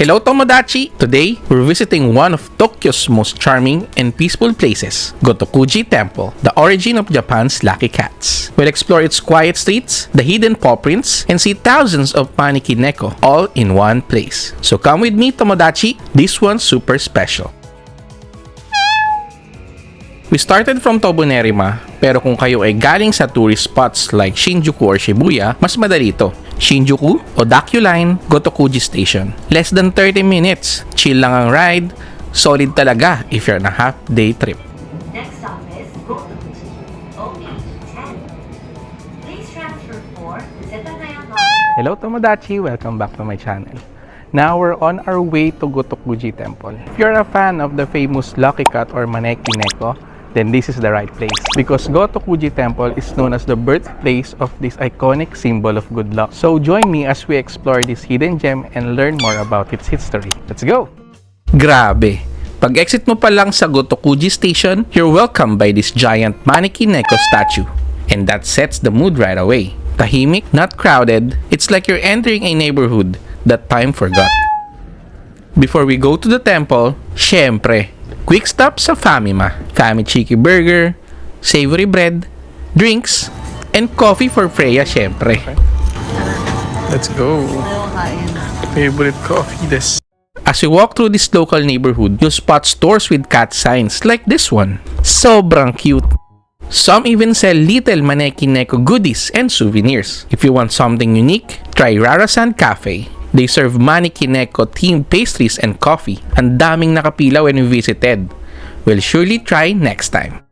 Hello Tomodachi! Today, we're visiting one of Tokyo's most charming and peaceful places, Gotokuji Temple, the origin of Japan's lucky cats. We'll explore its quiet streets, the hidden paw prints, and see thousands of Maneki Neko all in one place. So come with me Tomodachi, this one's super special. We started from Tobonerima, pero kung kayo ay galing sa tourist spots like Shinjuku or Shibuya, mas madali ito. Shinjuku, Odakyu Line, Gotokuji Station. Less than 30 minutes. Chill lang ang ride. Solid talaga if you're on a half-day trip. Next stop is Gotokuji, OH10. Please transfer for Setagaya Cat Train. Hello Tomodachi, welcome back to my channel. Now we're on our way to Gotokuji Temple. If you're a fan of the famous Lucky Cat or Maneki Neko, then this is the right place. Because Gotokuji Temple is known as the birthplace of this iconic symbol of good luck. So join me as we explore this hidden gem and learn more about its history. Let's go! Grabe! Pag-exit mo pa lang sa Gotokuji Station, you're welcomed by this giant Maneki Neko statue. And that sets the mood right away. Tahimik, not crowded, it's like you're entering a neighborhood that time forgot. Before we go to the temple, syempre, quick stop sa Famima. Fami Chiki Burger, savory bread, drinks, and coffee for Freya syempre. Let's go. Favorite coffee this. As you walk through this local neighborhood, you'll spot stores with cat signs like this one. Sobrang cute. Some even sell little Maneki Neko goodies and souvenirs. If you want something unique, try Rarasan Cafe. They serve Maneki Neko themed pastries and coffee. Ang daming nakapila when we visited. We'll surely try next time.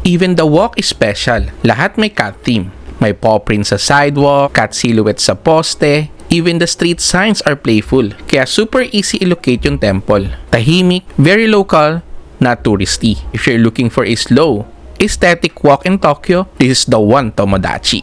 Even the walk is special. Lahat may cat theme. May paw prints sa sidewalk, cat silhouettes sa poste, even the street signs are playful. Kaya super easy i-locate yung temple. Tahimik, very local, not touristy. If you're looking for a slow, aesthetic walk in Tokyo, this is the one Tomodachi.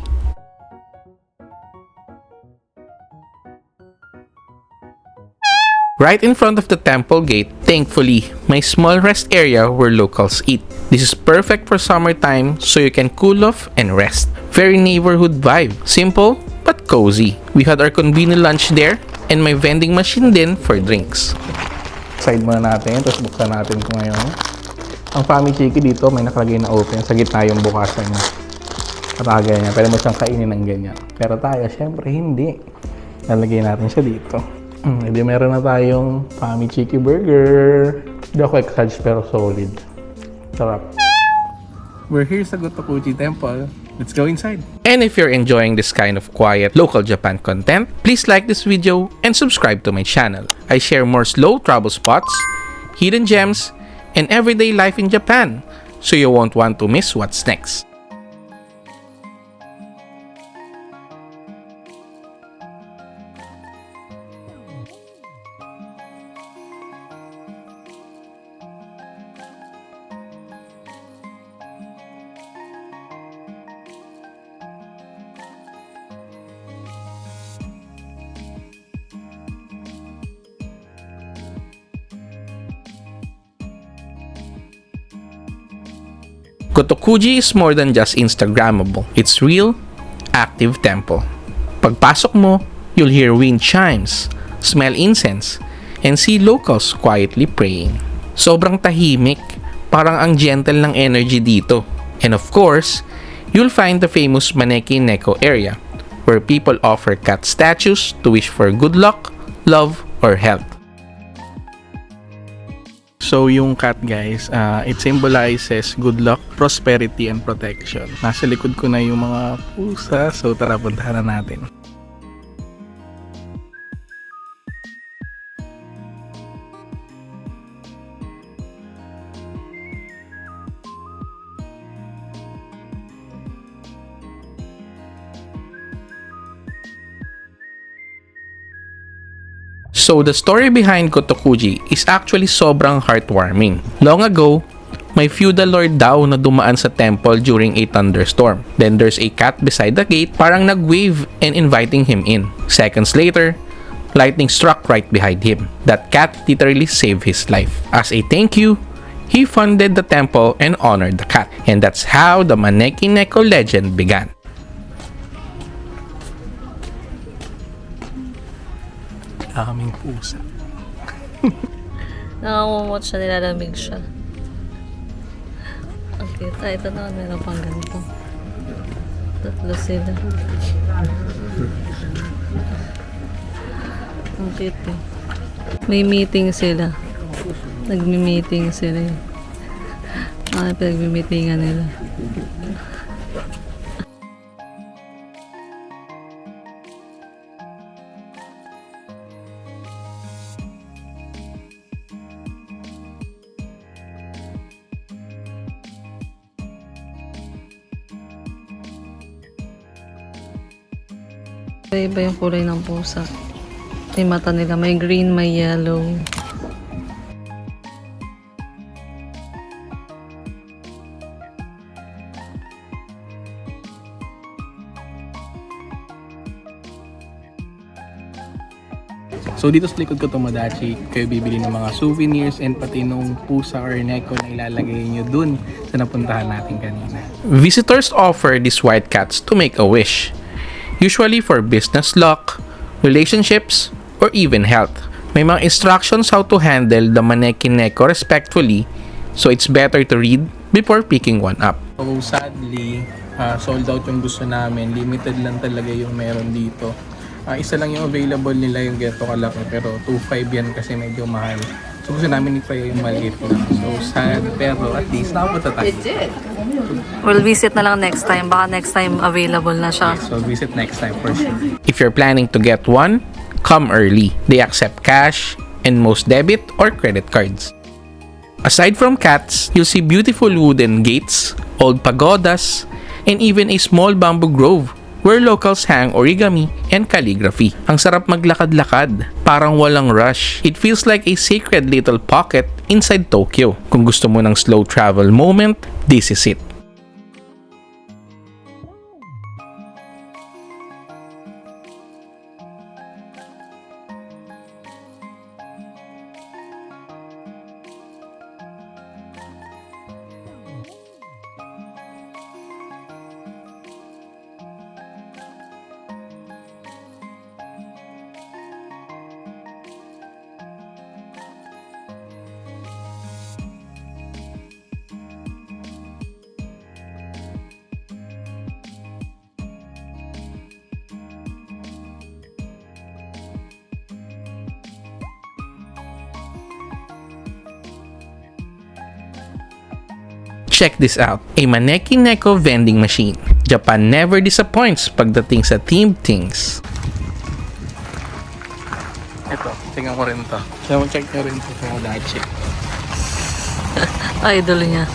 Right in front of the temple gate, thankfully, may small rest area where locals eat. This is perfect for summertime so you can cool off and rest. Very neighborhood vibe. Simple but cozy. We had our convenient lunch there and may vending machine din for drinks. Side muna natin, tapos buksan natin ito ngayon. Ang Fami Chiki dito may nakalagay na open sa gitna yung bukasan niya. Katagay niya, pwede mo siyang kainin ng ganyan. Pero tayo, syempre hindi. Lalagay natin siya dito. Hindi meron na tayong Fami Chiki Burger. Hindi ako excited pero solid. Sarap. We're here sa Gotokuji Temple. Let's go inside. And if you're enjoying this kind of quiet local Japan content, please like this video and subscribe to my channel. I share more slow travel spots, hidden gems, and everyday life in Japan, so you won't want to miss what's next. Gotokuji is more than just Instagrammable. It's real, active temple. Pagpasok mo, you'll hear wind chimes, smell incense, and see locals quietly praying. Sobrang tahimik, parang ang gentle ng energy dito. And of course, you'll find the famous Maneki Neko area, where people offer cat statues to wish for good luck, love, or health. So yung cat guys, it symbolizes good luck, prosperity, and protection. Nasa likod ko na yung mga pusa, so tara puntahan na natin. So the story behind Gotokuji is actually sobrang heartwarming. Long ago, may feudal lord daw na dumaan sa temple during a thunderstorm. Then there's a cat beside the gate, parang nag-wave and inviting him in. Seconds later, lightning struck right behind him. That cat literally saved his life. As a thank you, he funded the temple and honored the cat. And that's how the Maneki Neko legend began. Daming pusa. Nakamumot siya, nilalamig siya. Ang cute. Ah, ito naman, meron pang ganito. Tatlo sila. Ang cute eh. May meeting sila. Nagmi-meeting sila eh. Pinagmi-meetingan nila. Iba yung kulay ng pusa. Yung mata nila, may green, may yellow. So dito sa likod ko Tomodachi, kayo bibili ng mga souvenirs and pati nung pusa or neko na ilalagay nyo dun sa napuntahan natin kanina. Visitors offer these white cats to make a wish. Usually for business luck, relationships, or even health. May mga instructions how to handle the Maneki Neko respectfully, so it's better to read before picking one up. So sadly, sold out yung gusto namin. Limited lang talaga yung meron dito. Isa lang yung available nila yung geto kalaki, pero 2.5 yan kasi medyo mahal. So gusto namin i-try yung maliit lang. So sad, pero at least nakapunta tayo. We'll visit na lang next time. Baka next time available na siya. Yes, so visit next time for sure. If you're planning to get one, come early. They accept cash and most debit or credit cards. Aside from cats, you'll see beautiful wooden gates, old pagodas, and even a small bamboo grove where locals hang origami and calligraphy. Ang sarap maglakad-lakad, parang walang rush. It feels like a sacred little pocket inside Tokyo. Kung gusto mo ng slow travel moment, this is it. Check this out, a Maneki Neko vending machine. Japan never disappoints pagdating sa themed things. Ito, tingnan ko rin to. So, check nyo rin ito sa Tomodachi. Idol niya.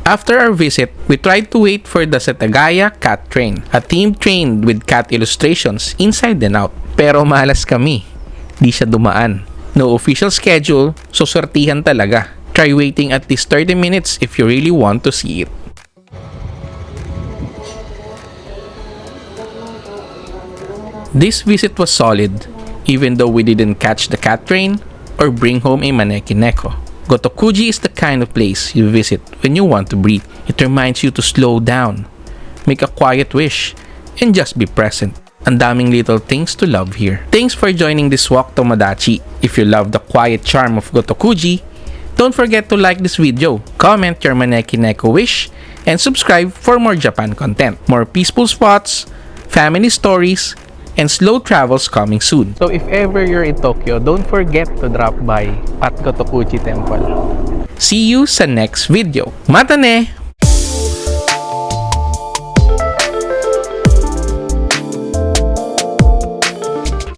After our visit, we tried to wait for the Setagaya Cat Train, a themed train with cat illustrations inside and out. Pero malas kami. Di siya dumaan. No official schedule, so swertihan talaga. Try waiting at least 30 minutes if you really want to see it. This visit was solid, even though we didn't catch the cat train or bring home a Maneki Neko. Gotokuji is the kind of place you visit when you want to breathe. It reminds you to slow down, make a quiet wish, and just be present. Ang daming little things to love here. Thanks for joining this walk, Tomodachi. If you love the quiet charm of Gotokuji, don't forget to like this video, comment your Maneki Neko wish, and subscribe for more Japan content. More peaceful spots, family stories, and slow travels coming soon. So if ever you're in Tokyo, don't forget to drop by at Gotokuji Temple. See you sa next video. Mata ne!